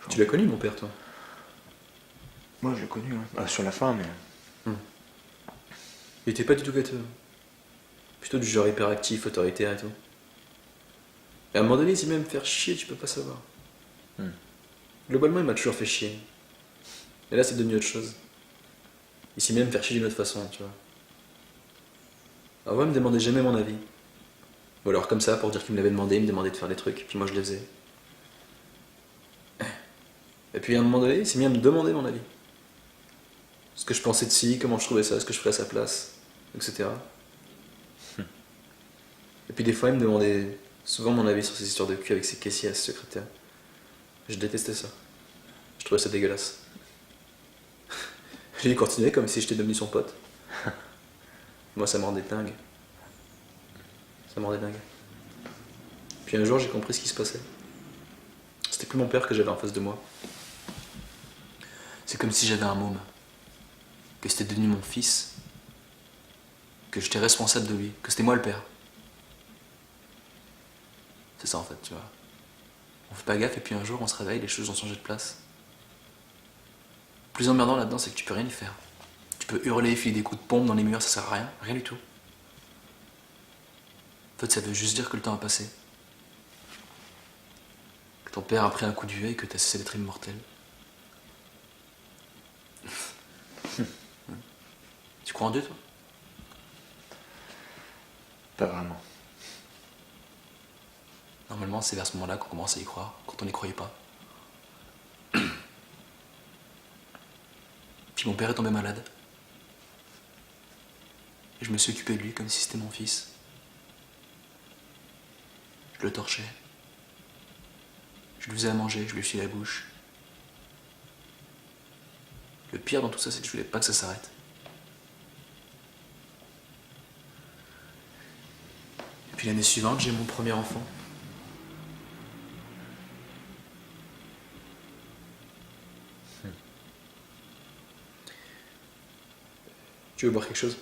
Tu l'as connu, mon père, toi? Moi, je l'ai connu, hein. Sur la fin, mais. Il était pas du tout gâteux. Plutôt du genre hyperactif, autoritaire et tout. Et à un moment donné, il s'est même faire chier, tu peux pas savoir. Globalement, il m'a toujours fait chier. Et là, c'est devenu autre chose. Il s'est même faire chier d'une autre façon, tu vois. Alors, ouais, il me demandait jamais mon avis. Ou alors, comme ça, pour dire qu'il me l'avait demandé, il me demandait de faire des trucs, puis moi je les faisais. Et puis à un moment donné, il s'est mis à me demander mon avis. Ce que je pensais de ci, comment je trouvais ça, ce que je ferais à sa place, etc. Et puis des fois, il me demandait souvent mon avis sur ces histoires de cul avec ses caissiers à ses secrétaires. Je détestais ça. Je trouvais ça dégueulasse. J'ai continué comme si j'étais devenu son pote. Moi, ça me rendait dingue. Ça me rendait dingue. Puis un jour, j'ai compris ce qui se passait. C'était plus mon père que j'avais en face de moi. C'est comme si j'avais un môme. Que c'était devenu mon fils. Que j'étais responsable de lui. Que c'était moi le père. C'est ça en fait, tu vois. On fait pas gaffe et puis un jour on se réveille, les choses ont changé de place. Le plus emmerdant là-dedans, c'est que tu peux rien y faire. Tu peux hurler, filer des coups de pompe dans les murs, ça sert à rien. Rien du tout. En fait, ça veut juste dire que le temps a passé. Que ton père a pris un coup de vieux et que t'as cessé d'être immortel. Tu crois en Dieu, toi? Pas vraiment. Normalement, c'est vers ce moment-là qu'on commence à y croire, quand on n'y croyait pas. Puis mon père est tombé malade. Et je me suis occupé de lui comme si c'était mon fils. Je le torchais. Je lui faisais à manger, je lui essuyais la bouche. Le pire dans tout ça, c'est que je voulais pas que ça s'arrête. Et puis l'année suivante, j'ai eu mon premier enfant. Tu veux boire quelque chose?